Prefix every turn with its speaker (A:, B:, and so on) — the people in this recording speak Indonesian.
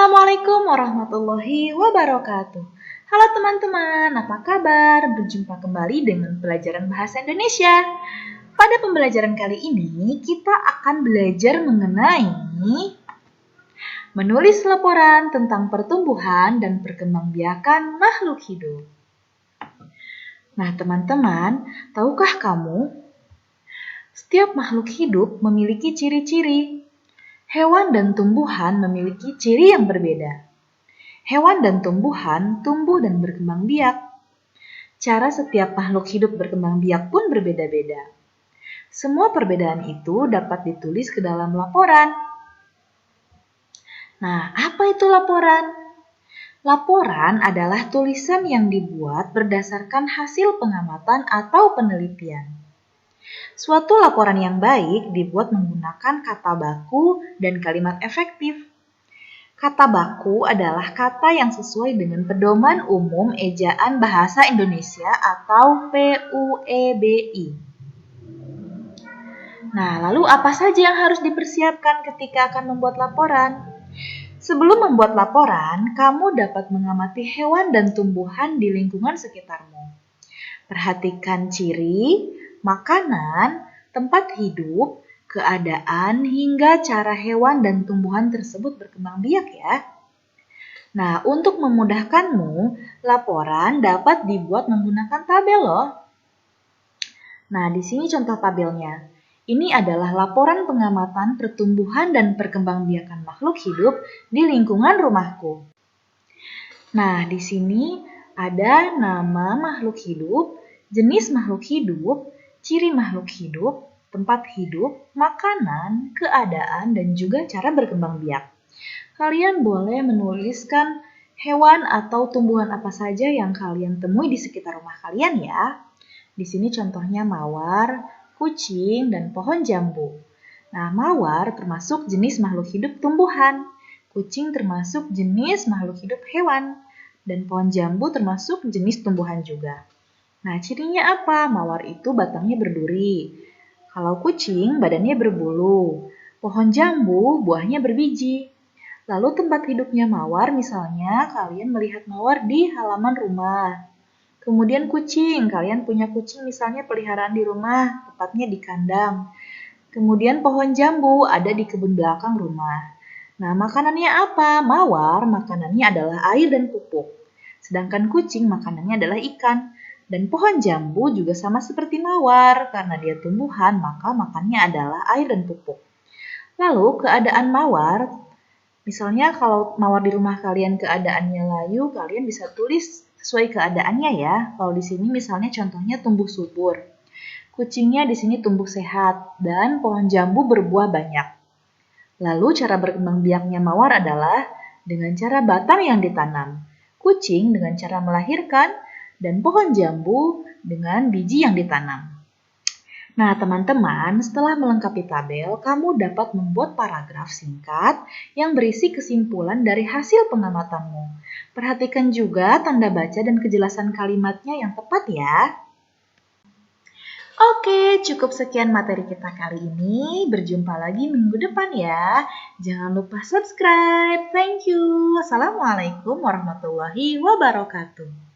A: Assalamualaikum warahmatullahi wabarakatuh. Halo teman-teman, apa kabar? Berjumpa kembali dengan pelajaran bahasa Indonesia. Pada pembelajaran kali ini, kita akan belajar mengenai menulis laporan tentang pertumbuhan dan perkembangbiakan makhluk hidup. Nah, teman-teman, tahukah kamu? Setiap makhluk hidup memiliki ciri-ciri. Hewan dan tumbuhan memiliki ciri yang berbeda. Hewan dan tumbuhan tumbuh dan berkembang biak. Cara setiap makhluk hidup berkembang biak pun berbeda-beda. Semua perbedaan itu dapat ditulis ke dalam laporan. Nah, apa itu laporan? Laporan adalah tulisan yang dibuat berdasarkan hasil pengamatan atau penelitian. Suatu laporan yang baik dibuat menggunakan kata baku dan kalimat efektif. Kata baku adalah kata yang sesuai dengan Pedoman Umum Ejaan Bahasa Indonesia atau PUEBI. Nah, lalu apa saja yang harus dipersiapkan ketika akan membuat laporan? Sebelum membuat laporan, kamu dapat mengamati hewan dan tumbuhan di lingkungan sekitarmu. Perhatikan ciri, makanan, tempat hidup, keadaan, hingga cara hewan dan tumbuhan tersebut berkembang biak ya. Nah, untuk memudahkanmu, laporan dapat dibuat menggunakan tabel loh. Nah, di sini contoh tabelnya. Ini adalah laporan pengamatan pertumbuhan dan perkembangbiakan makhluk hidup di lingkungan rumahku. Nah, di sini ada nama makhluk hidup, jenis makhluk hidup, ciri makhluk hidup, tempat hidup, makanan, keadaan, dan juga cara berkembang biak. Kalian boleh menuliskan hewan atau tumbuhan apa saja yang kalian temui di sekitar rumah kalian ya. Di sini contohnya mawar, kucing, dan pohon jambu. Nah, mawar termasuk jenis makhluk hidup tumbuhan. Kucing termasuk jenis makhluk hidup hewan. Dan pohon jambu termasuk jenis tumbuhan juga. Nah, cirinya apa? Mawar itu batangnya berduri. Kalau kucing, badannya berbulu. Pohon jambu, buahnya berbiji. Lalu tempat hidupnya mawar, misalnya kalian melihat mawar di halaman rumah. Kemudian kucing, kalian punya kucing misalnya peliharaan di rumah, tepatnya di kandang. Kemudian pohon jambu ada di kebun belakang rumah. Nah, makanannya apa? Mawar, makanannya adalah air dan pupuk. Sedangkan kucing makanannya adalah ikan. Dan pohon jambu juga sama seperti mawar, karena dia tumbuhan maka makannya adalah air dan pupuk. Lalu keadaan mawar, misalnya kalau mawar di rumah kalian keadaannya layu, kalian bisa tulis sesuai keadaannya ya. Kalau di sini misalnya contohnya tumbuh subur. Kucingnya di sini tumbuh sehat dan pohon jambu berbuah banyak. Lalu cara berkembang biaknya mawar adalah dengan cara batang yang ditanam. Kucing dengan cara melahirkan, dan pohon jambu dengan biji yang ditanam. Nah, teman-teman, setelah melengkapi tabel, kamu dapat membuat paragraf singkat yang berisi kesimpulan dari hasil pengamatanmu. Perhatikan juga tanda baca dan kejelasan kalimatnya yang tepat ya. Oke, cukup sekian materi kita kali ini. Berjumpa lagi minggu depan ya. Jangan lupa subscribe. Thank you. Assalamualaikum warahmatullahi wabarakatuh.